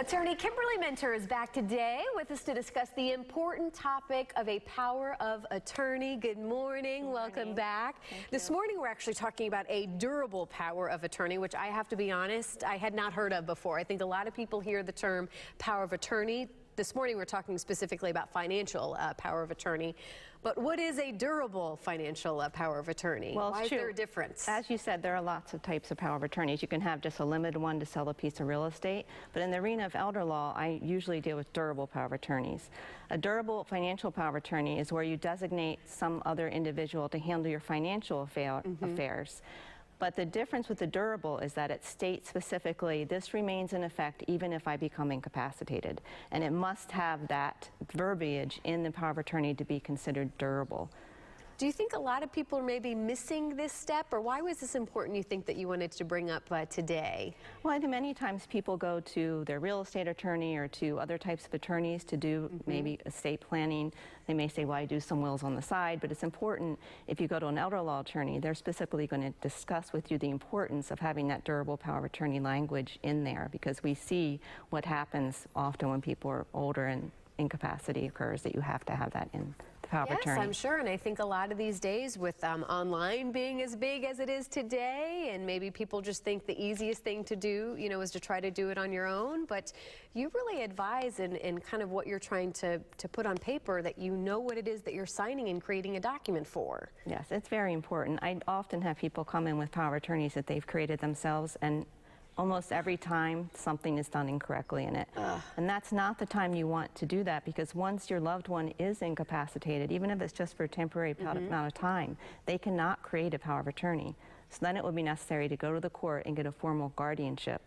Attorney Kimberly Meunter is back today with us to discuss the important topic of a power of attorney. Good morning. Welcome back. This morning we're actually talking about a durable power of attorney, which I have to be honest, I had not heard of before. I think a lot of people hear the term power of attorney. This morning we're talking specifically about financial power of attorney. But what is a durable financial power of attorney? Well, why is there a difference? As you said, there are lots of types of power of attorneys. You can have just a limited one to sell a piece of real estate. But in the arena of elder law, I usually deal with durable power of attorneys. A durable financial power of attorney is where you designate some other individual to handle your financial affairs. But the difference with the durable is that it states specifically, this remains in effect even if I become incapacitated. And it must have that verbiage in the power of attorney to be considered durable. Do you think a lot of people are maybe missing this step, or why was this important, you think, that you wanted to bring up today? Well, I think many times people go to their real estate attorney or to other types of attorneys to do maybe estate planning. They may say, well, I do some wills on the side, but it's important if you go to an elder law attorney, they're specifically going to discuss with you the importance of having that durable power of attorney language in there, because we see what happens often when people are older and incapacity occurs, that you have to have that in the power of attorney. Yes, I'm sure, and I think a lot of these days with online being as big as it is today, and maybe people just think the easiest thing to do, you know, is to try to do it on your own, but you really advise in kind of what you're trying to put on paper, that you know what it is that you're signing and creating a document for. Yes, it's very important. I often have people come in with power of attorneys that they've created themselves, and almost every time something is done incorrectly in it. And that's not the time you want to do that, because once your loved one is incapacitated, even if it's just for a temporary amount of time, they cannot create a power of attorney. So then it would be necessary to go to the court and get a formal guardianship,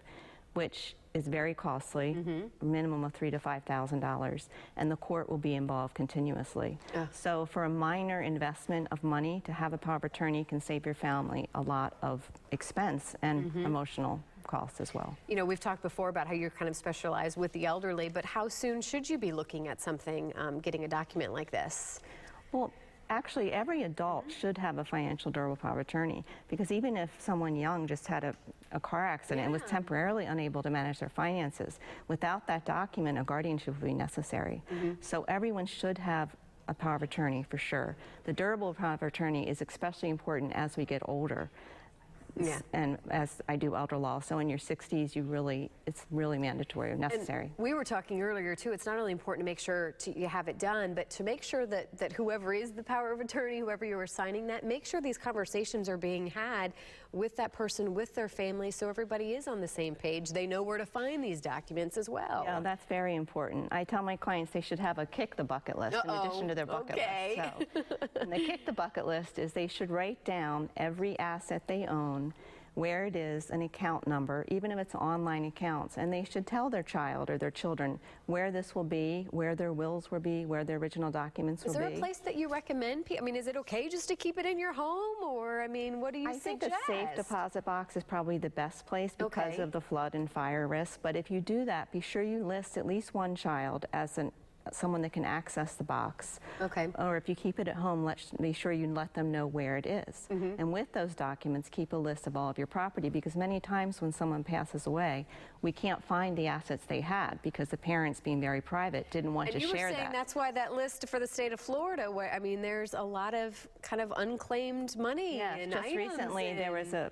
which is very costly, a minimum of $3,000 to $5,000, and the court will be involved continuously. So for a minor investment of money, to have a power of attorney can save your family a lot of expense and emotional costs as well. You know, we've talked before about how you're kind of specialized with the elderly, but how soon should you be looking at something, getting a document like this? Well, actually, every adult should have a financial durable power of attorney, because even if someone young just had a car accident and was temporarily unable to manage their finances, without that document, a guardianship would be necessary. So everyone should have a power of attorney for sure. The durable power of attorney is especially important as we get older. And as I do elder law, so in your 60s, it's really mandatory or necessary. And we were talking earlier too, it's not only important to make sure you have it done, but to make sure that whoever is the power of attorney, whoever you are signing that, make sure these conversations are being had with that person, with their family, so everybody is on the same page. They know where to find these documents as well. Yeah, that's very important. I tell my clients they should have a kick the bucket list in addition to their bucket list. So, and the kick the bucket list is they should write down every asset they own, where it is, an account number, even if it's online accounts, and they should tell their child or their children where this will be, where their wills will be, where their original documents will be. Is there a place that you recommend? I mean, is it okay just to keep it in your home, or, I mean, what do you suggest? I think a safe deposit box is probably the best place because of the flood and fire risk, but if you do that, be sure you list at least one child as someone that can access the box. Or if you keep it at home, be sure you let them know where it is. And with those documents, keep a list of all of your property, because many times when someone passes away, we can't find the assets they had because the parents, being very private, didn't want to share that. And you were saying that's why that list for the state of Florida, where, I mean, there's a lot of kind of unclaimed money. Yes, just recently there was a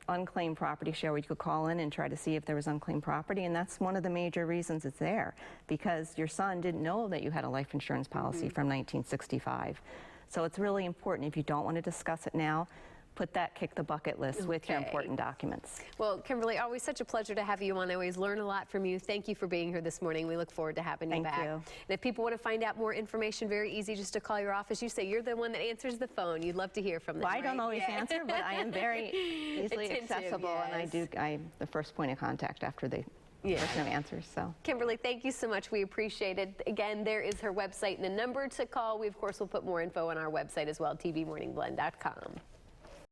unclaimed property share where you could call in and try to see if there was unclaimed property, and that's one of the major reasons it's there, because your son didn't know that you had a life insurance policy from 1965. So it's really important, if you don't want to discuss it now, put that kick the bucket list with your important documents. Well, Kimberly, always such a pleasure to have you on. I always learn a lot from you. Thank you for being here this morning. We look forward to having you back. Thank you. And if people want to find out more information, very easy, just to call your office. You say you're the one that answers the phone. You'd love to hear from them. Well, I don't always answer, but I am very easily accessible, and I'm the first point of contact after the person who answers. So, Kimberly, thank you so much. We appreciate it. Again, there is her website and the number to call. We, of course, will put more info on our website as well, tvmorningblend.com.